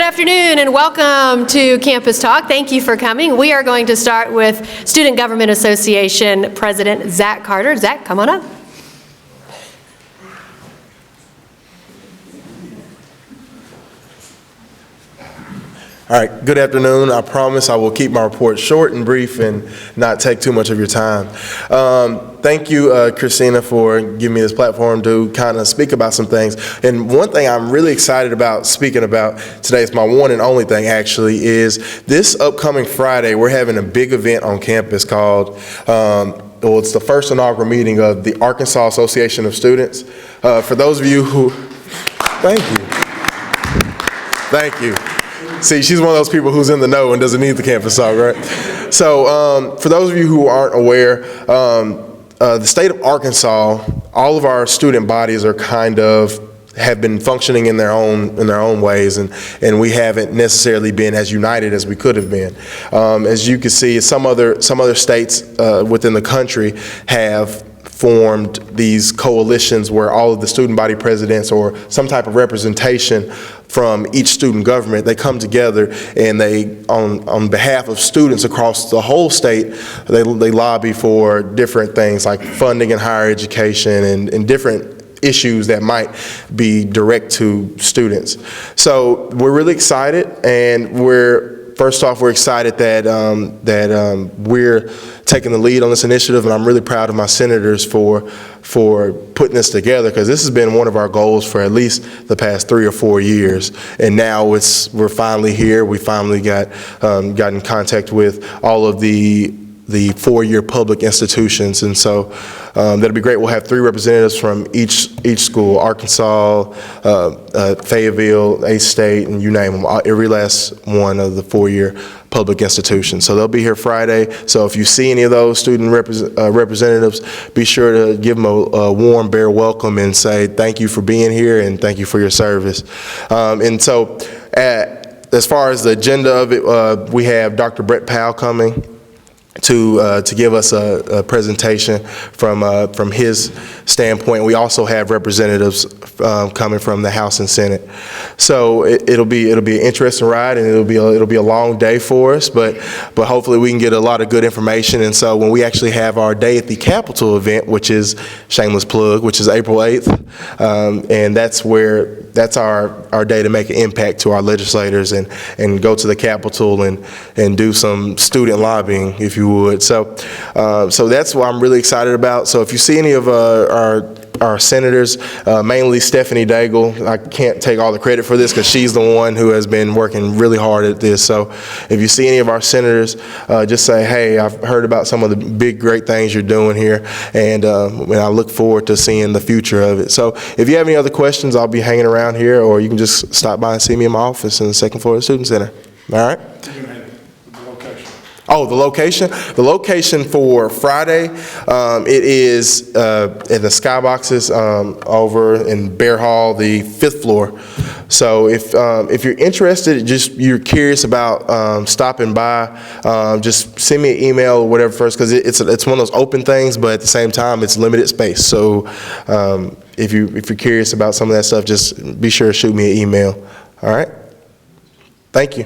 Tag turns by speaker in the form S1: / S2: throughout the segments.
S1: afternoon and welcome to Campus Talk. Thank you for coming. We are going to start with Student Government Association President Zach Carter. Zach, come on up.
S2: All right, good afternoon. I promise I will keep my report short and brief and not take too much of your time. Thank you, Christina, for giving me this platform to kind of speak about some things. And one thing I'm really excited about speaking about today, is my one and only thing actually, is this upcoming Friday, we're having a big event on campus called, well, it's the first inaugural meeting of the Arkansas Association of Students. For those of you who, thank you. See, she's one of those people who's in the know and doesn't need the campus talk, right? So for those of you who aren't aware, the state of Arkansas, all of our student bodies are have been functioning in their own ways, and we haven't necessarily been as united as we could have been. As you can see, some other states within the country have formed these coalitions where all of the student body presidents or some type of representation from each student government, they come together and they, on behalf of students across the whole state, they lobby for different things like funding in higher education and different issues that might be direct to students. So we're really excited, and first off, we're excited that we're taking the lead on this initiative, and I'm really proud of my senators for putting this together, because this has been one of our goals for at least the past 3 or 4 years. And now we're finally here. We finally got in contact with all of the 4-year public institutions, and so that'll be great. We'll have 3 representatives from each school: Arkansas, Fayetteville, A-State, and you name them, every last one of the 4-year public institutions. So they'll be here Friday. So if you see any of those student representatives, be sure to give them a warm, bare welcome and say thank you for being here and thank you for your service. And so as far as the agenda of it, we have Dr. Brett Powell coming to give us a presentation from his standpoint. We also have representatives coming from the House and Senate. So it'll be an interesting ride, and it'll be a long day for us, but hopefully we can get a lot of good information. And so when we actually have our Day at the Capitol event, which is shameless plug, which is April 8th, and that's our day to make an impact to our legislators and go to the Capitol and do some student lobbying, if you would. So that's what I'm really excited about. So if you see any of our senators, mainly Stephanie Daigle, I can't take all the credit for this because she's the one who has been working really hard at this. So if you see any of our senators, just say, hey, I've heard about some of the big, great things you're doing here, and I look forward to seeing the future of it. So if you have any other questions, I'll be hanging around here, or you can just stop by and see me in my office in the second floor of the Student Center. All right? Oh, the location? The location for Friday, it is in the skyboxes over in Bear Hall, the 5th floor. So if you're interested, you're curious about stopping by, just send me an email or whatever first, because it's one of those open things, but at the same time, it's limited space. So if you're curious about some of that stuff, just be sure to shoot me an email. All right? Thank you.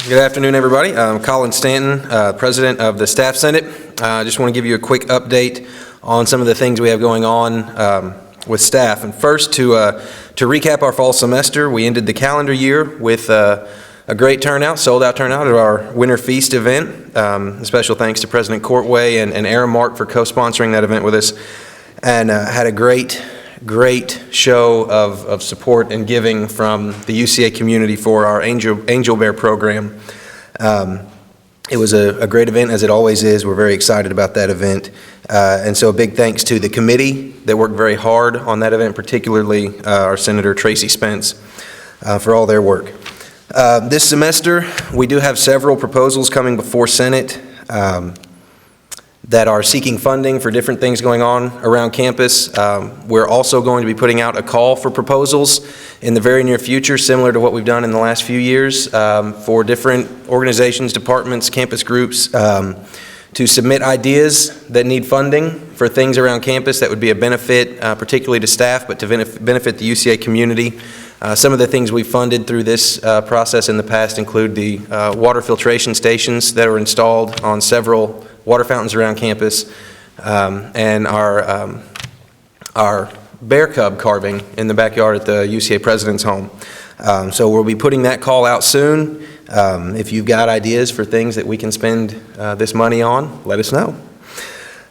S3: Good afternoon, everybody. I'm Colin Stanton, President of the Staff Senate. I just want to give you a quick update on some of the things we have going on with staff. And first, to recap our fall semester, we ended the calendar year with a great turnout, sold out turnout at our Winter Feast event. A special thanks to President Courtway and Aramark for co-sponsoring that event with us, and had a great show of support and giving from the UCA community for our Angel Bear program. It was a great event, as it always is. We're very excited about that event. And so a big thanks to the committee that worked very hard on that event, particularly our Senator Tracy Spence, for all their work. This semester, we do have several proposals coming before Senate that are seeking funding for different things going on around campus. We're also going to be putting out a call for proposals in the very near future, similar to what we've done in the last few years, for different organizations, departments, campus groups, to submit ideas that need funding for things around campus that would be a benefit, particularly to staff, but to benefit the UCA community. Some of the things we funded through this process in the past include the water filtration stations that are installed on several water fountains around campus, and our bear cub carving in the backyard at the UCA President's Home. So we'll be putting that call out soon. If you've got ideas for things that we can spend this money on, let us know.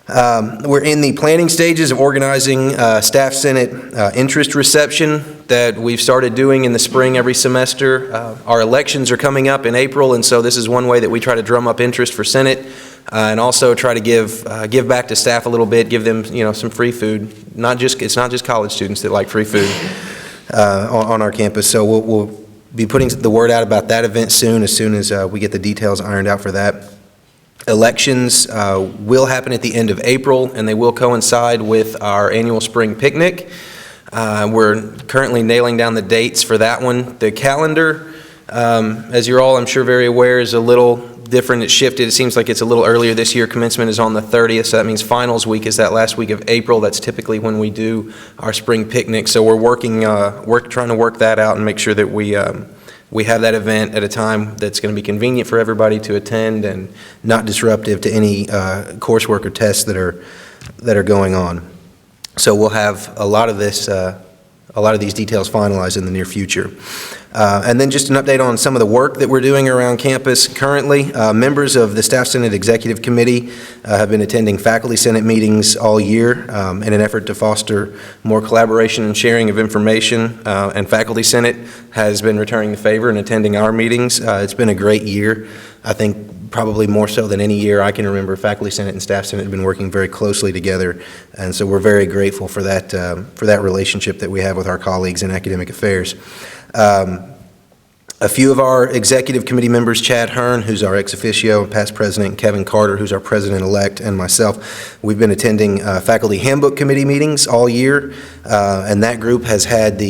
S3: We're in the planning stages of organizing Staff Senate interest reception that we've started doing in the spring every semester. Our elections are coming up in April, and so this is one way that we try to drum up interest for Senate and also try to give back to staff a little bit, give them some free food. It's not just college students that like free food on our campus. So we'll be putting the word out about that event soon as we get the details ironed out for that. Elections will happen at the end of April, and they will coincide with our annual spring picnic. We're currently nailing down the dates for that one. The calendar, as you're all, I'm sure, very aware, is a little different. It's shifted. It seems like it's a little earlier this year. Commencement is on the 30th, so that means finals week is that last week of April. That's typically when we do our spring picnic. So we're trying to work that out and make sure that we have that event at a time that's going to be convenient for everybody to attend and not disruptive to any coursework or tests that are going on. So we'll have a lot of these details finalized in the near future. And then just an update on some of the work that we're doing around campus currently. Members of the Staff Senate Executive Committee have been attending Faculty Senate meetings all year in an effort to foster more collaboration and sharing of information. And Faculty Senate has been returning the favor and attending our meetings. It's been a great year. I think probably more so than any year I can remember, Faculty Senate and Staff Senate have been working very closely together. And so we're very grateful for that relationship that we have with our colleagues in academic affairs. A few of our executive committee members, Chad Hearn, who's our ex officio and past president, Kevin Carter, who's our president-elect, and myself, we've been attending faculty handbook committee meetings all year, and that group has had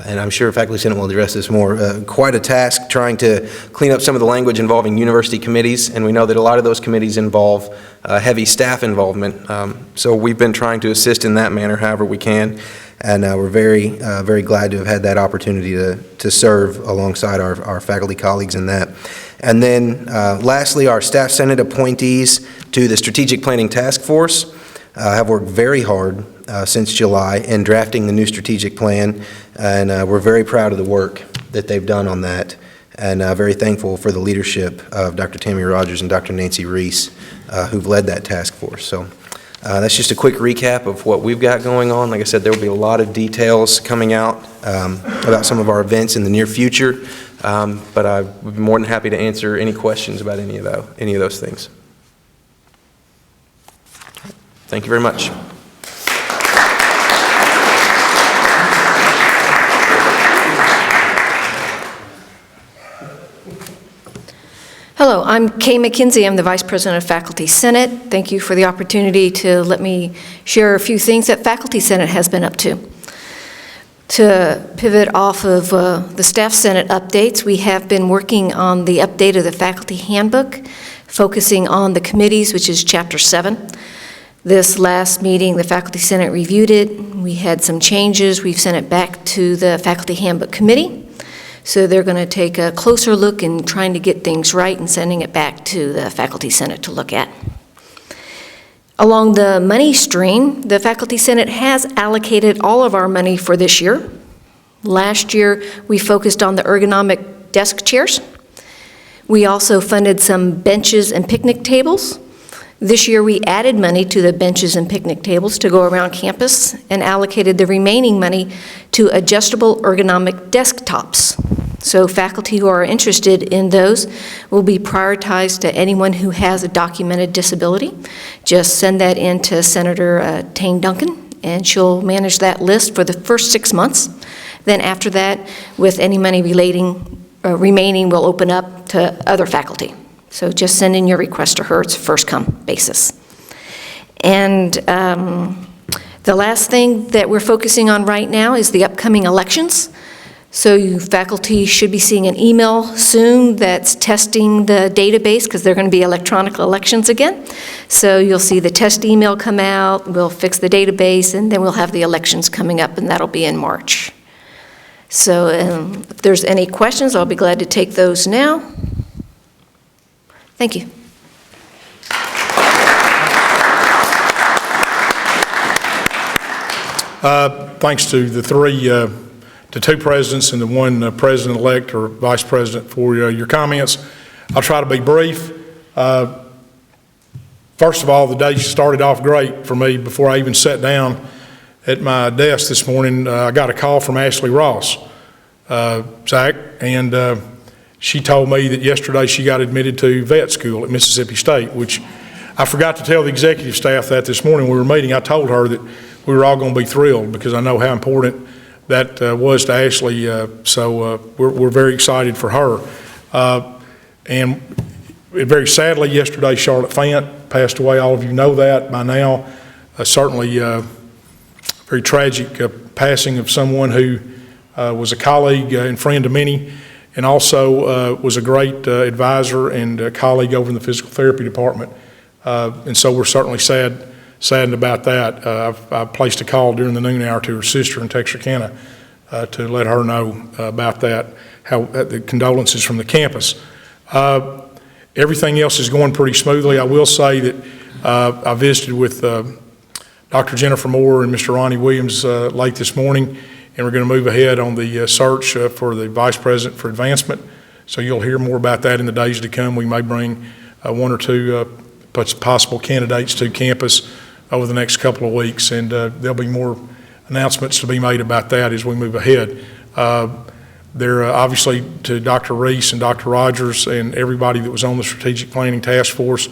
S3: and I'm sure Faculty Senate will address this more, quite a task trying to clean up some of the language involving university committees, and we know that a lot of those committees involve heavy staff involvement, so we've been trying to assist in that manner however we can. And we're very glad to have had that opportunity to serve alongside our faculty colleagues in that. And then lastly, our Staff Senate appointees to the Strategic Planning Task Force have worked very hard since July in drafting the new strategic plan, and we're very proud of the work that they've done on that, and very thankful for the leadership of Dr. Tammy Rogers and Dr. Nancy Reese, who've led that task force. So. That's just a quick recap of what we've got going on. Like I said, there will be a lot of details coming out about some of our events in the near future, but I would be more than happy to answer any questions about any of those things. Thank you very much.
S4: Hello, I'm Kay McKenzie. I'm the Vice President of Faculty Senate. Thank you for the opportunity to let me share a few things that Faculty Senate has been up to. To pivot off of the Staff Senate updates, we have been working on the update of the Faculty Handbook, focusing on the committees, which is Chapter 7. This last meeting, the Faculty Senate reviewed it. We had some changes. We've sent it back to the Faculty Handbook Committee. So they're going to take a closer look in trying to get things right and sending it back to the Faculty Senate to look at. Along the money stream, the Faculty Senate has allocated all of our money for this year. Last year, we focused on the ergonomic desk chairs. We also funded some benches and picnic tables. This year, we added money to the benches and picnic tables to go around campus and allocated the remaining money to adjustable ergonomic desktops. So faculty who are interested in those will be prioritized to anyone who has a documented disability. Just send that in to Senator Tane Duncan, and she'll manage that list for the first 6 months. Then after that, with any money remaining, we'll open up to other faculty. So just send in your request to her. It's a first-come basis. And the last thing that we're focusing on right now is the upcoming elections. So you faculty should be seeing an email soon that's testing the database because they're going to be electronic elections again. So you'll see the test email come out, we'll fix the database, and then we'll have the elections coming up, and that'll be in March. So if there's any questions, I'll be glad to take those now. Thank you.
S5: Thanks to the two presidents and the one president-elect or vice president for your comments. I'll try to be brief. First of all, the day started off great for me. Before I even sat down at my desk this morning, I got a call from Ashley Ross, Zach, and she told me that yesterday she got admitted to vet school at Mississippi State, which I forgot to tell the executive staff that this morning when we were meeting. I told her that we were all going to be thrilled because I know how important that was to Ashley, so we're very excited for her. And very sadly, yesterday, Charlotte Fant passed away. All of you know that by now. Certainly very tragic passing of someone who was a colleague and friend to many, and also was a great advisor and colleague over in the physical therapy department. And so we're certainly saddened about that. I placed a call during the noon hour to her sister in Texarkana to let her know about that, the condolences from the campus. Everything else is going pretty smoothly. I will say that I visited with Dr. Jennifer Moore and Mr. Ronnie Williams late this morning, and we're going to move ahead on the search for the vice president for advancement. So you'll hear more about that in the days to come. We may bring one or two possible candidates to campus over the next couple of weeks, and there'll be more announcements to be made about that as we move ahead. There, obviously, to Dr. Reese and Dr. Rogers and everybody that was on the Strategic Planning Task Force,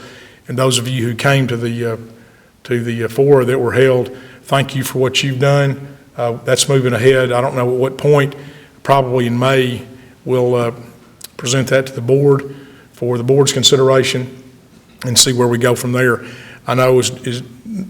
S5: and those of you who came to the fora that were held, thank you for what you've done. That's moving ahead. I don't know at what point, probably in May, we'll present that to the board for the board's consideration and see where we go from there. I know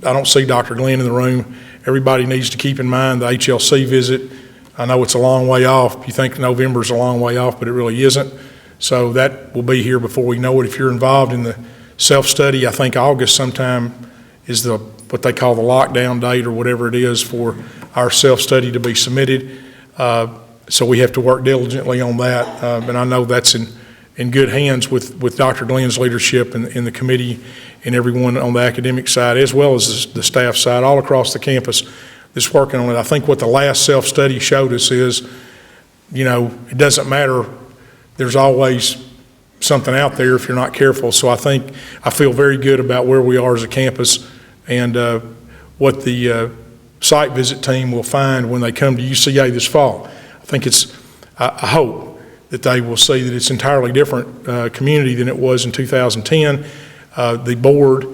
S5: I don't see Dr. Glenn in the room. Everybody needs to keep in mind the HLC visit. I know it's a long way off. You think November's a long way off, but it really isn't. So that will be here before we know it. If you're involved in the self-study, I think August sometime is what they call the lockdown date or whatever it is for our self-study to be submitted. So we have to work diligently on that. And I know that's in good hands with Dr. Glenn's leadership and the committee and everyone on the academic side, as well as the staff side, all across the campus that's working on it. I think what the last self-study showed us is, it doesn't matter. There's always something out there if you're not careful. So I feel very good about where we are as a campus and what the site visit team will find when they come to UCA this fall. I hope that they will see that it's entirely different community than it was in 2010. The Board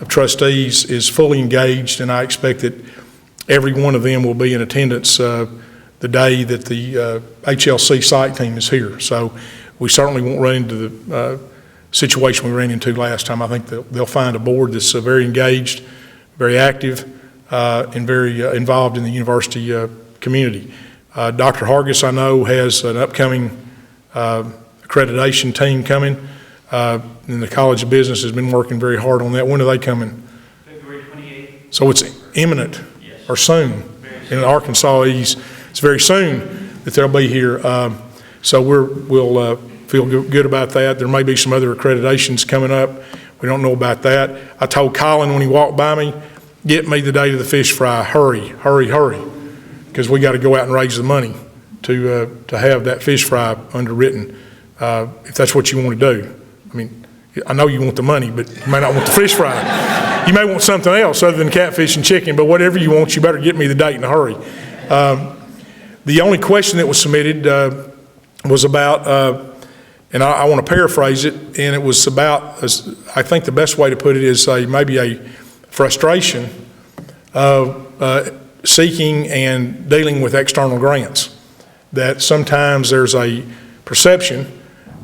S5: of Trustees is fully engaged, and I expect that every one of them will be in attendance the day that the HLC site team is here. So we certainly won't run into the situation we ran into last time. I think they'll find a board that's very engaged, very active, and very involved in the university community. Dr. Hargis, I know, has an upcoming accreditation team coming. And the College of Business has been working very hard on that. When are they coming?
S6: February 28th.
S5: So it's imminent, yes, or soon. In Arkansas, it's very soon that they'll be here. So we'll feel good about that. There may be some other accreditations coming up. We don't know about that. I told Colin when he walked by me, get me the date of the fish fry. Hurry, hurry, hurry. Because we got to go out and raise the money to have that fish fry underwritten, if that's what you want to do. I mean, I know you want the money, but you may not want the fish fry. You may want something else other than catfish and chicken, but whatever you want, you better get me the date in a hurry. The only question that was submitted was about, and I want to paraphrase it, and it was about, I think the best way to put it is maybe a frustration of seeking and dealing with external grants. That sometimes there's a perception,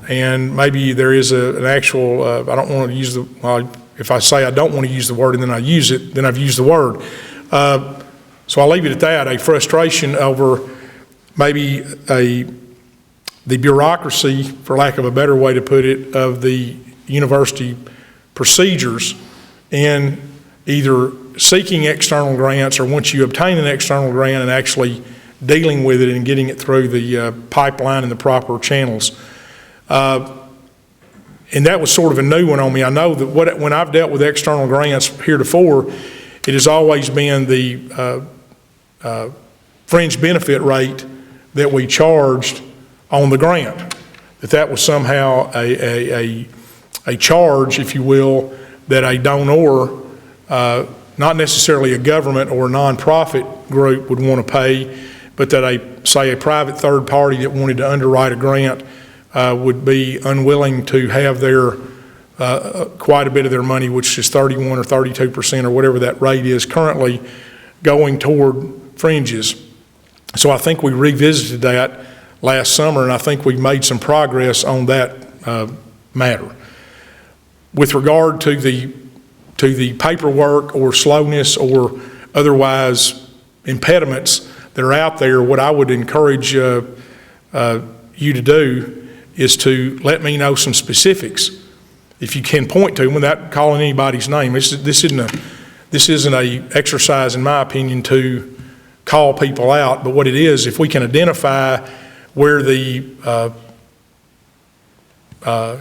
S5: and maybe there is an actual, I don't want to use if I say I don't want to use the word and then I use it, then I've used the word. So I'll leave it at that, a frustration over maybe the bureaucracy, for lack of a better way to put it, of the university procedures in either seeking external grants or once you obtain an external grant and actually dealing with it and getting it through the pipeline and the proper channels. And that was sort of a new one on me. I know that when I've dealt with external grants heretofore, it has always been the fringe benefit rate that we charged on the grant. That was somehow a charge, if you will, that a donor, not necessarily a government or a nonprofit group would want to pay, but that a private third party that wanted to underwrite a grant would be unwilling to have their quite a bit of their money, which is 31 or 32% or whatever that rate is currently, going toward fringes. So I think we revisited that last summer, and I think we've made some progress on that matter. With regard to the paperwork or slowness or otherwise impediments that are out there, what I would encourage you to do is to let me know some specifics, if you can point to them without calling anybody's name. This isn't a exercise, in my opinion, to call people out, but what it is, if we can identify where the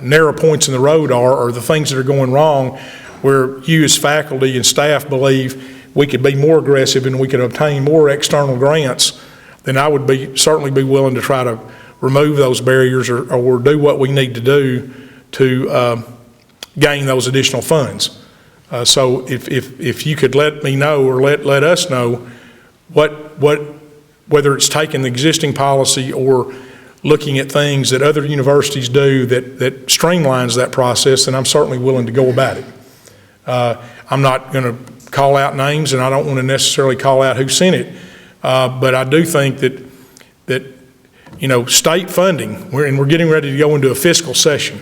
S5: narrow points in the road are, or the things that are going wrong, where you as faculty and staff believe we could be more aggressive and we could obtain more external grants, then I would certainly be willing to try to remove those barriers or do what we need to do to gain those additional funds. So if you could let me know or let us know whether it's taking the existing policy or looking at things that other universities do that streamlines that process, then I'm certainly willing to go about it. I'm not going to call out names, and I don't want to necessarily call out who sent it, but I do think that state funding, we're getting ready to go into a fiscal session,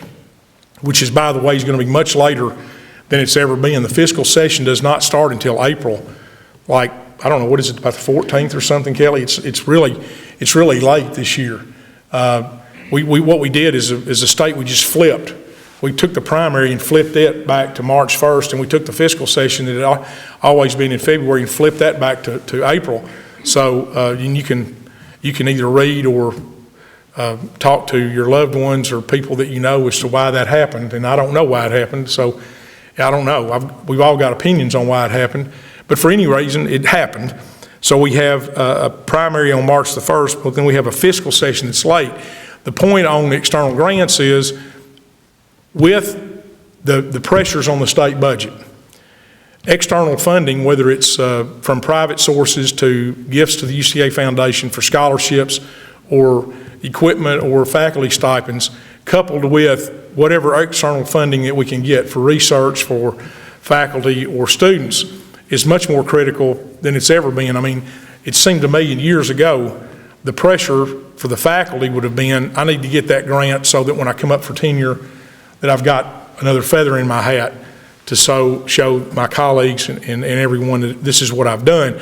S5: which is, by the way, is going to be much later than it's ever been. The fiscal session does not start until April, I don't know, what is it, about the 14th or something, Kelly? It's really late this year. What we did as a state, we just flipped. We took the primary and flipped it back to March 1st, and we took the fiscal session that had always been in February and flipped that back to April. So you can either read or talk to your loved ones or people that you know as to why that happened, and I don't know why it happened, so I don't know. We've all got opinions on why it happened, but for any reason, it happened. So we have a primary on March the 1st, but then we have a fiscal session that's late. The point on external grants is, with the pressures on the state budget, external funding, whether it's from private sources to gifts to the UCA Foundation for scholarships or equipment or faculty stipends, coupled with whatever external funding that we can get for research, for faculty or students, is much more critical than it's ever been. I mean, it seemed to me years ago, the pressure for the faculty would have been, I need to get that grant so that when I come up for tenure, that I've got another feather in my hat to show my colleagues and everyone that this is what I've done.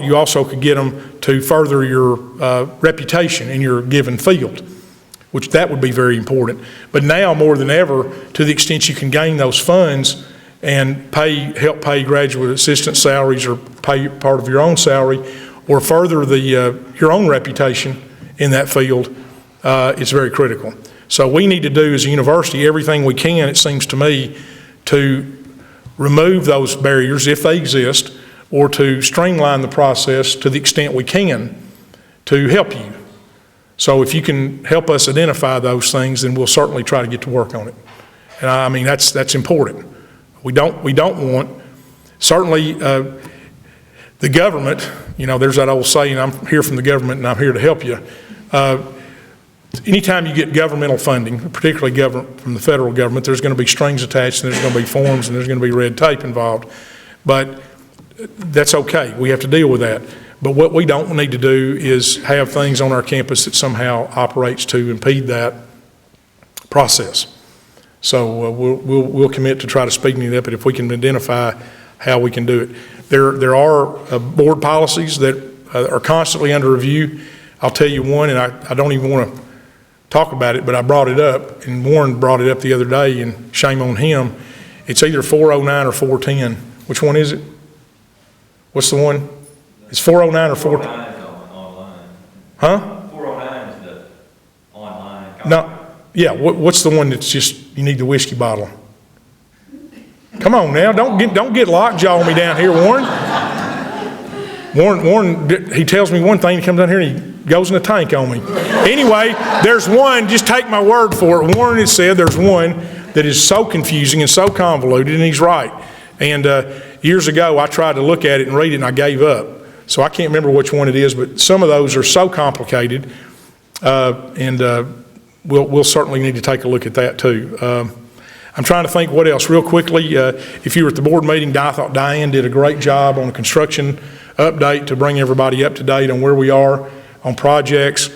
S5: You also could get them to further your reputation in your given field, which that would be very important. But now more than ever, to the extent you can gain those funds and help pay graduate assistant salaries or pay part of your own salary or further your own reputation in that field, it's very critical. So we need to do as a university everything we can, it seems to me, to remove those barriers if they exist, or to streamline the process to the extent we can to help you. So if you can help us identify those things, then we'll certainly try to get to work on it. And I mean, that's important. We don't want, certainly the government, there's that old saying, I'm here from the government and I'm here to help you. Anytime you get governmental funding, particularly from the federal government, there's going to be strings attached, and there's going to be forms, and there's going to be red tape involved. But that's okay. We have to deal with that. But what we don't need to do is have things on our campus that somehow operates to impede that process. So we'll commit to try to speeding it up, but if we can identify how we can do it. There are board policies that are constantly under review. I'll tell you one, and I don't even want to talk about it, but I brought it up, and Warren brought it up the other day, and shame on him. It's either 409 or 410. Which one is it? What's the one? It's 409 or 410?
S6: 409 is online.
S5: Huh?
S6: 409 is the online.
S5: No, yeah, what's the one that's just, you need the whiskey bottle? Come on now, don't get lockjaw on me down here, Warren. Warren, he tells me one thing, he comes down here and he goes in the tank on me. Anyway, there's one, just take my word for it. Warren has said there's one that is so confusing and so convoluted, and he's right. And years ago, I tried to look at it and read it, and I gave up. So I can't remember which one it is, but some of those are so complicated, and we'll certainly need to take a look at that too. I'm trying to think what else. Real quickly, if you were at the board meeting, I thought Diane did a great job on the construction update to bring everybody up to date on where we are on projects.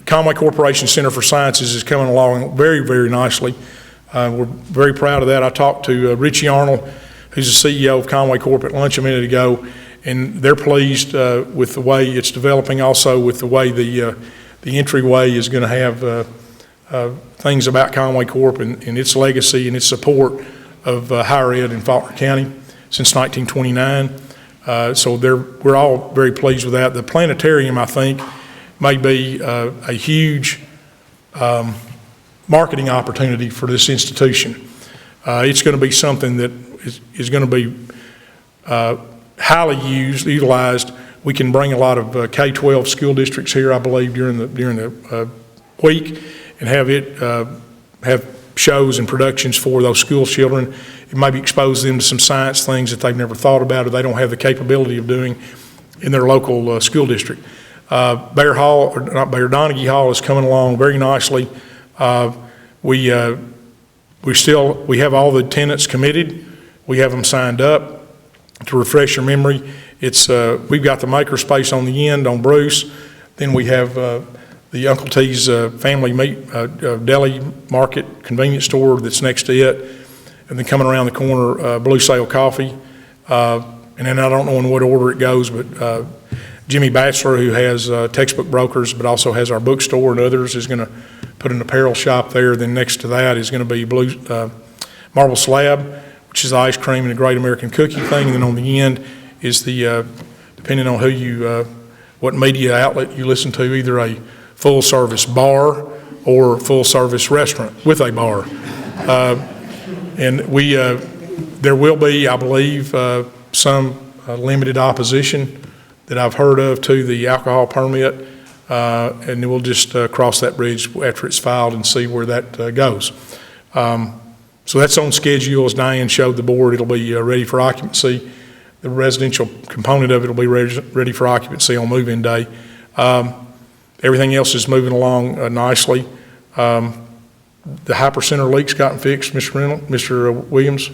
S5: Conway Corporation Center for Sciences is coming along very, very nicely. We're very proud of that. I talked to Richie Arnold, who's the CEO of Conway Corp at lunch a minute ago, and they're pleased with the way it's developing, also with the way the entryway is going to have things about Conway Corp and its legacy and its support of higher ed in Faulkner County since 1929. So we're all very pleased with that. The planetarium, I think, may be a huge marketing opportunity for this institution. It's going to be something that is going to be highly utilized. We can bring a lot of K-12 school districts here, I believe, during the week, and have shows and productions for those school children. It maybe expose them to some science things that they've never thought about or they don't have the capability of doing in their local school district. Donaghy Hall is coming along very nicely. We have all the tenants committed. We have them signed up. To refresh your memory, we've got the makerspace on the end on Bruce. Then we have the Uncle T's family meat deli market convenience store that's next to it. And then coming around the corner, Blue Sail Coffee. And then I don't know in what order it goes, but Jimmy Batchelor, who has textbook brokers, but also has our bookstore and others, is going to put an apparel shop there. Then next to that is going to be Marble Slab, which is the ice cream and the Great American Cookie thing. And then on the end is the, depending on what media outlet you listen to, either a full-service bar or full-service restaurant with a bar. And there will be, I believe, some limited opposition that I've heard of to the alcohol permit, and then we'll just cross that bridge after it's filed and see where that goes. So that's on schedule, as Diane showed the board. It'll be ready for occupancy. The residential component of it will be ready for occupancy on move-in day. Everything else is moving along nicely. The Hyper Center leak's gotten fixed, Mr. Williams?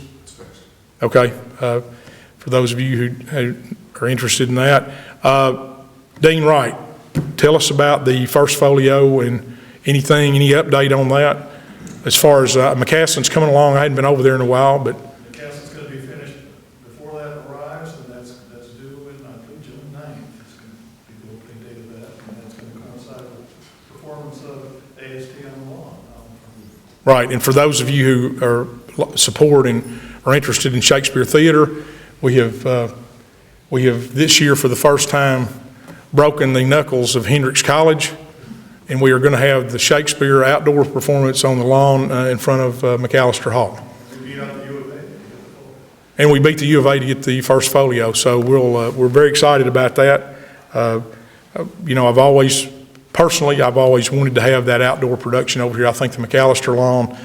S5: Okay. For those of you who are interested in that. Dean Wright, tell us about the first folio and any update on that? As far as McCaslin's coming along, I hadn't been over there in a while, but.
S7: McCaslin's going to be finished before that arrives, and that's due in, I think, June 9th. It's going to be the opening date of that, and that's going to coincide with performance of AST on the lawn.
S5: Right, and for those of you who are support and are interested in Shakespeare Theater, we have this year for the first time broken the knuckles of Hendrix College, and we are going to have the Shakespeare outdoor performance on the lawn in front of McAllister Hall.
S7: We beat out the U of A.
S5: And we beat the U of A to get the first folio, so we're very excited about that. I've always wanted to have that outdoor production over here. I think the McAllister lawn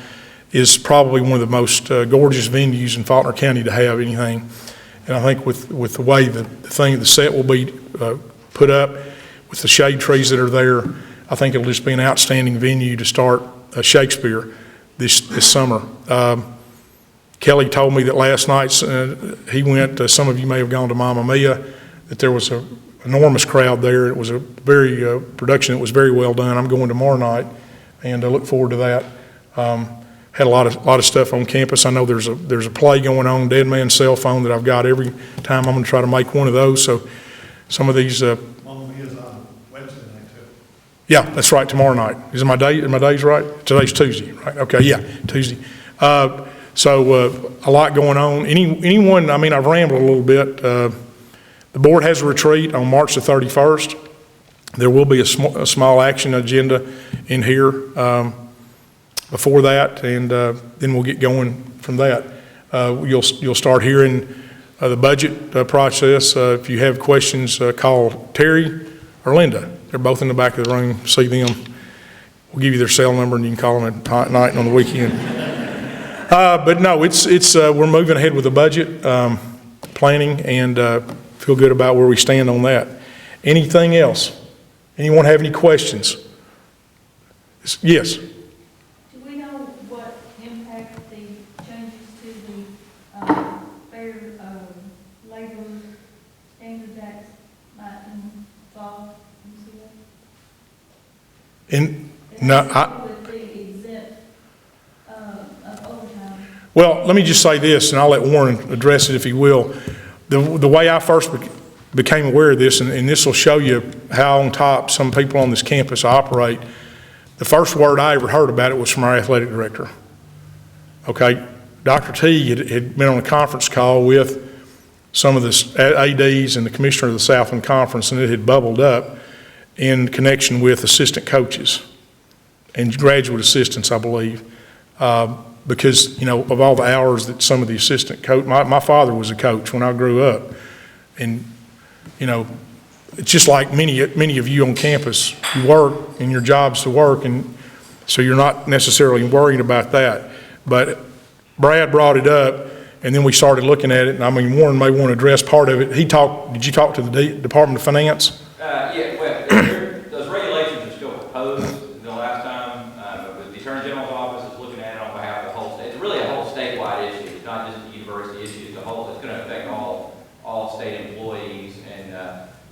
S5: is probably one of the most gorgeous venues in Faulkner County to have anything. And I think with the way the set will be put up, with the shade trees that are there, I think it'll just be an outstanding venue to start Shakespeare this summer. Kelly told me that last night he went, some of you may have gone to Mamma Mia, that there was an enormous crowd there. It was a very production that was very well done. I'm going tomorrow night, and I look forward to that. Had a lot of stuff on campus. I know there's a play going on, Dead Man's Cell Phone, that I've got every time. I'm going to try to make one of those. So some of these,
S7: Mamma Mia's on Wednesday night too.
S5: yeah, that's right, tomorrow night. Is my days right? Today's Tuesday, right? Okay, yeah, Tuesday. So a lot going on. Anyone, I mean, I've rambled a little bit. The board has a retreat on March the 31st. There will be a small action agenda in here before that, and then we'll get going from that. You'll start hearing the budget process. If you have questions, call Terry or Linda. They're both in the back of the room. See them. We'll give you their cell number, and you can call them at night and on the weekend. But no, we're moving ahead with the budget planning, and feel good about where we stand on that. Anything else? Anyone have any questions? Yes.
S8: Do we know what impact the changes to the Fair Labor Standards Act might involve? Would be exempt of overtime?
S5: Well, let me just say this, and I'll let Warren address it if he will. The way I first became aware of this, and this will show you how on top some people on this campus operate, the first word I ever heard about it was from our athletic director. Okay, Dr. T had been on a conference call with some of the ADs and the commissioner of the Southland Conference, and it had bubbled up in connection with assistant coaches and graduate assistants, I believe. Because, you know, of all the hours that some of the assistant coach, my father was a coach when I grew up. And, you know, it's just like many of you on campus, you work and your job's to work, and so you're not necessarily worried about that. But Brad brought it up, and then we started looking at it, and I mean, Warren may want to address part of it. Did you talk to the Department of Finance?
S6: Yeah, well, those regulations are still proposed. The last time, the Attorney General's office is looking at it on behalf of the whole state. It's really a whole statewide issue. It's not just a university issue. It's going to affect all state employees. And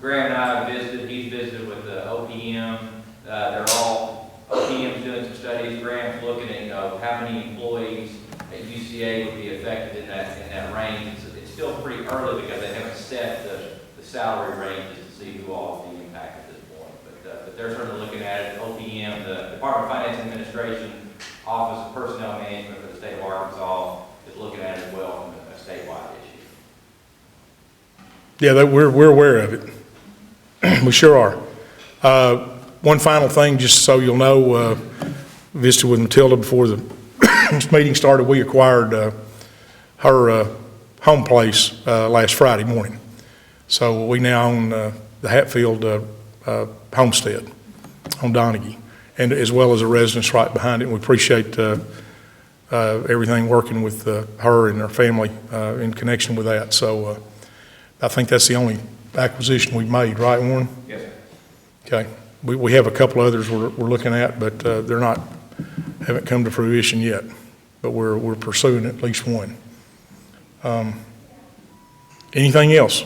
S6: Graham and I have visited. He's visited with the OPM. OPM's doing some studies. Graham's looking at, how many employees at UCA would be affected in that range. It's still pretty early because they haven't set the salary ranges to see who all will be impacted at this point. But they're certainly looking at it. OPM, the Department of Finance Administration, Office of Personnel Management for the state of Arkansas, is looking at it as well from a statewide issue.
S5: Yeah, we're aware of it. We sure are. One final thing, just so you'll know, visited with Matilda before the meeting started. We acquired her home place last Friday morning. So we now own the Hatfield homestead on Donaghy, and as well as a residence right behind it. And we appreciate everything working with her and her family in connection with that. So I think that's the only acquisition we've made, right, Warren?
S6: Yes, sir.
S5: Okay. We have a couple others we're looking at, but haven't come to fruition yet. But we're pursuing at least one. Anything else?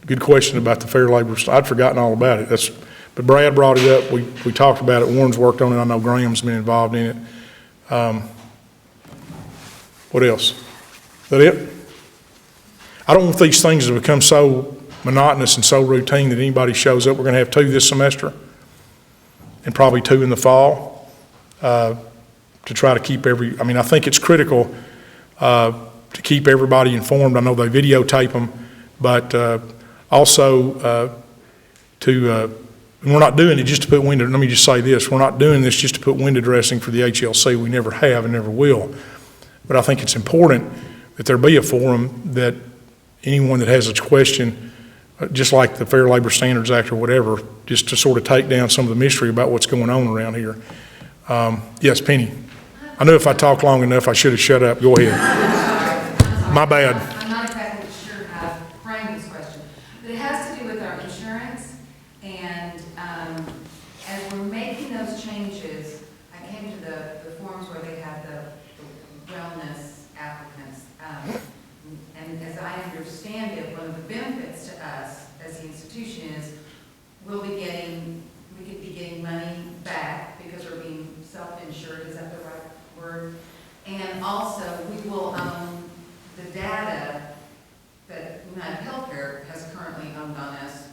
S5: Good question about the Fair Labor. I'd forgotten all about it. But Brad brought it up. We talked about it. Warren's worked on it. I know Graham's been involved in it. What else? Is that it? I don't want these things to become so monotonous and so routine that anybody shows up. We're going to have 2 this semester and probably 2 in the fall to try to keep I think it's critical to keep everybody informed. I know they videotape them, but also and we're not doing it just to put window, let me just say this, we're not doing this just to put window dressing for the HLC. We never have and never will. But I think it's important that there be a forum that anyone that has a question, just like the Fair Labor Standards Act or whatever, just to sort of take down some of the mystery about what's going on around here. Yes, Penny. I knew if I talked long enough, I should have shut up. Go ahead. My bad.
S9: I'm not exactly sure how to frame this question, but it has to do with our insurance, and as we're making those changes, I came to the forms where they have the wellness applicants, and as I understand it, one of the benefits to us as the institution is we could be getting money back because we're being self-insured, is that the right word? And also, we will own the data that UnitedHealthcare has currently owned on us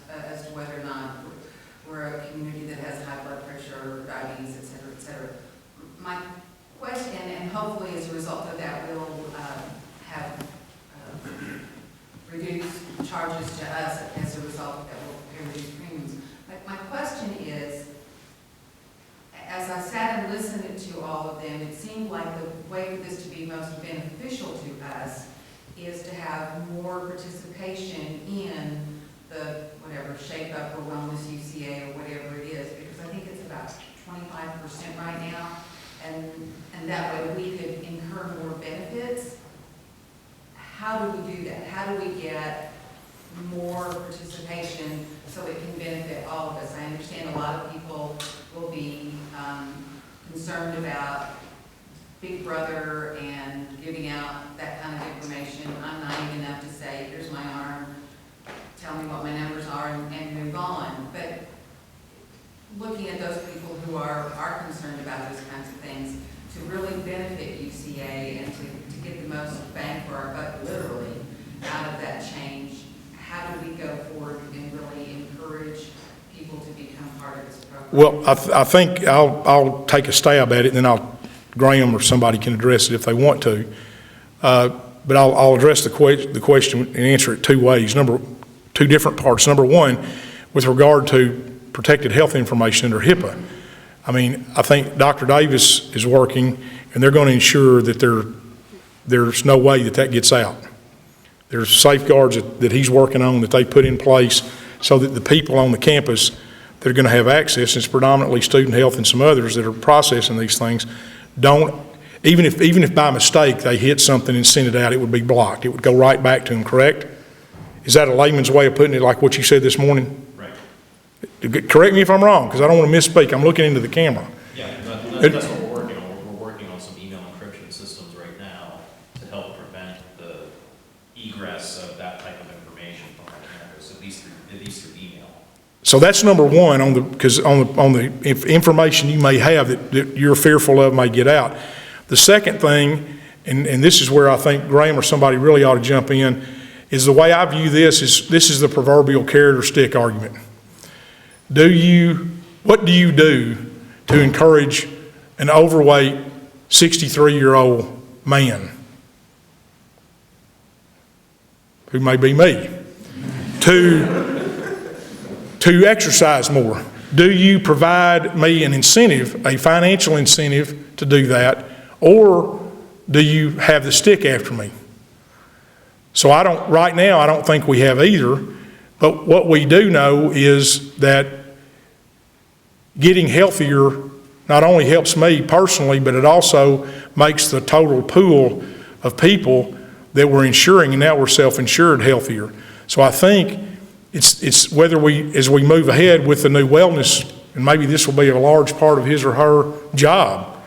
S9: charges to us as a result that will pay these premiums. But my question is, as I sat and listened to all of them, it seemed like the way for this to be most beneficial to us is to have more participation in the, whatever, Shape Up or Wellness UCA or whatever it is, because I think it's about 25% right now, and that way we could incur more benefits. How do we do that? How do we get more participation so it can benefit all of us? I understand a lot of people will be concerned about Big Brother and giving out that kind of information. I'm naive enough to say, here's my arm, tell me what my numbers are, and move on. But looking at those people who are concerned about those kinds of things, to really benefit UCA and to get the most bang for our buck, literally, out of that change, how do we go forward and really encourage people to become part of this program?
S5: Well, I think I'll take a stab at it, and then Graham or somebody can address it if they want to. But I'll address the question and answer it two ways. Two different parts. Number one, with regard to protected health information under HIPAA. I mean, I think Dr. Davis is working, and they're going to ensure that there's no way that gets out. There's safeguards that he's working on that they put in place so that the people on the campus that are going to have access, it's predominantly student health and some others that are processing these things, don't, even if by mistake they hit something and sent it out, it would be blocked. It would go right back to them, correct? Is that a layman's way of putting it, like what you said this morning?
S10: Right.
S5: Correct me if I'm wrong, because I don't want to misspeak. I'm looking into the camera.
S10: Yeah, that's what we're working on. We're working on some email encryption systems right now to help prevent the egress of that type of information from our campus, at least through email.
S5: So that's number one, because on the information you may have that you're fearful of may get out. The second thing, and this is where I think Graham or somebody really ought to jump in, is the way I view this is the proverbial carrot or stick argument. What do you do to encourage an overweight 63-year-old man, who may be me, to exercise more? Do you provide me an incentive, a financial incentive to do that, or do you have the stick after me? So right now, I don't think we have either, but what we do know is that getting healthier not only helps me personally, but it also makes the total pool of people that we're insuring, and now we're self-insured, healthier. So I think it's whether as we move ahead with the new wellness, and maybe this will be a large part of his or her job,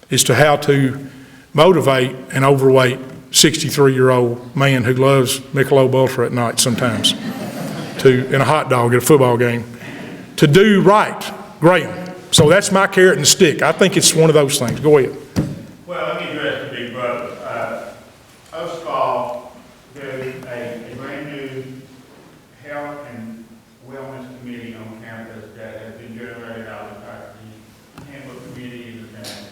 S5: is to how to motivate an overweight 63-year-old man who loves Michelob Ultra at night sometimes, and a hot dog at a football game, to do right. Graham. So that's my carrot and stick. I think it's one of those things. Go ahead.
S11: Well, let me address the Big Brother. First of all, there's a brand new health and wellness committee on campus that has been generated out of the handbook committee in the town.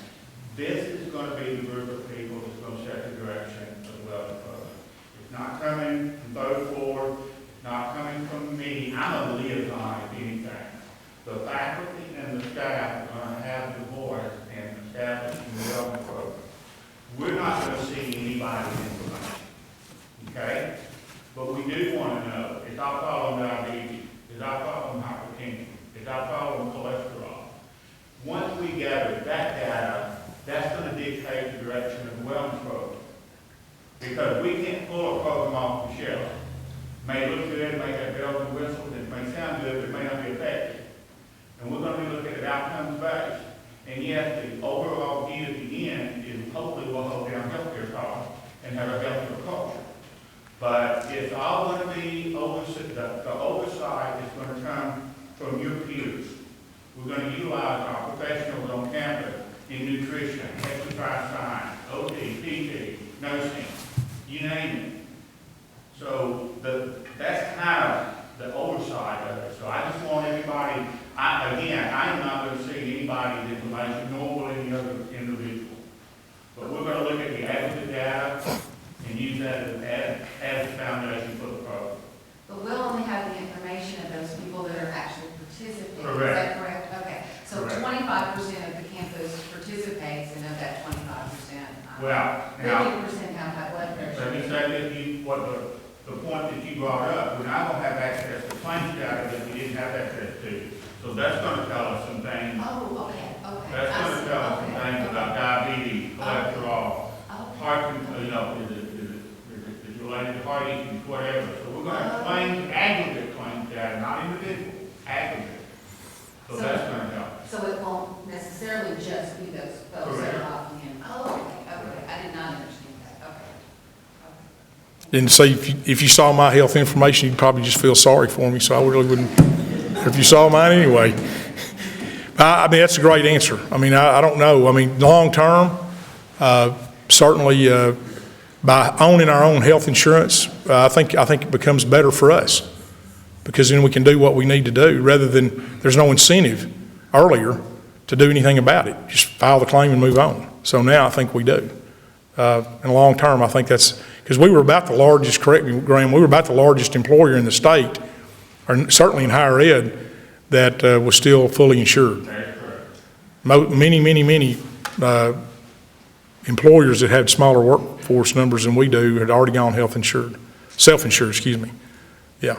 S11: This is going to be the group of people that's going to set the direction of the wellness program. It's not coming from both floors, not coming from me. I'm a liaison, if anything. The faculty and the staff are going to have the voice and establish the wellness program. We're not going to see anybody's information, okay? But we do want to know, is our problem diabetes? Is our problem hypertension? Is our problem cholesterol? Once we gather that data, that's going to dictate the direction of the wellness program. Because we can't pull a program off the shelf. May look good, may have bells and whistles, it may sound good, but it may not be effective. And we're going to be looking at outcomes based. And yes, the overall view at the end is hopefully we'll hold down healthcare costs and have a healthier culture. But it's all going to be the oversight is going to come from your peers. We're going to utilize our professionals on campus in nutrition, exercise science, OT, PT, nursing, you name it. So that's kind of the oversight of it. So I just want everybody, I am not going to see anybody's information, nor will any other individual. But we're going to look at the aggregate data and use that as the foundation for the program.
S9: The
S11: let me say this, the point that you brought up, we're not gonna have access to claims data that we didn't have access to. So that's gonna tell us some things,
S9: Oh, okay.
S11: that's gonna tell us some things about diabetes, cholesterol, heart, is it related to heart issues, whatever. So we're gonna have claims, aggregate claims data, not individual, aggregate. So that's gonna help.
S9: So it won't necessarily just be those folks that are opting in? Oh, okay, I did not understand that, okay.
S5: And see, if you saw my health information, you'd probably just feel sorry for me, so I really wouldn't, if you saw mine anyway. I mean, that's a great answer. I mean, I don't know. I mean, long-term, certainly by owning our own health insurance, I think it becomes better for us, because then we can do what we need to do, rather than, there's no incentive earlier to do anything about it. Just file the claim and move on. So now I think we do. In the long term, I think that's, because we were about the largest, correct me, Graham, we were about the largest employer in the state, or certainly in higher ed, that was still fully insured. Many employers that had smaller workforce numbers than we do had already gone self-insured, excuse me. Yeah.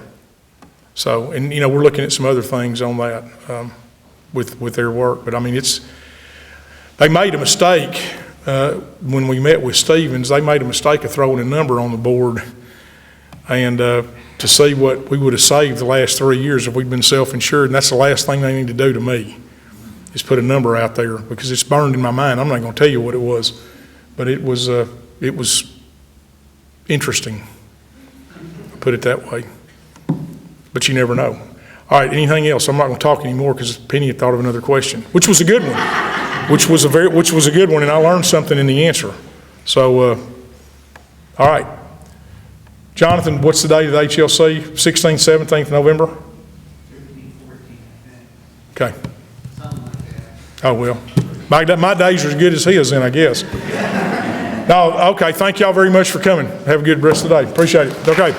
S5: So, and we're looking at some other things on that with their work, but I mean, they made a mistake when we met with Stevens. They made a mistake of throwing a number on the board, and to see what we would have saved the last 3 years if we'd been self-insured, and that's the last thing they need to do to me, is put a number out there, because it's burned in my mind. I'm not going to tell you what it was, but it was interesting, put it that way. But you never know. All right, anything else? I'm not going to talk anymore because Penny had thought of another question, which was a good one, which was a good one, and I learned something in the answer. So, all right. Jonathan, what's the date of the HLC? 16th, 17th November?
S12: 15, 14, I think.
S5: Okay.
S12: Something like that.
S5: Oh, well. My days are as good as his then, I guess. No, okay. Thank y'all very much for coming. Have a good rest of the day. Appreciate it. Okay.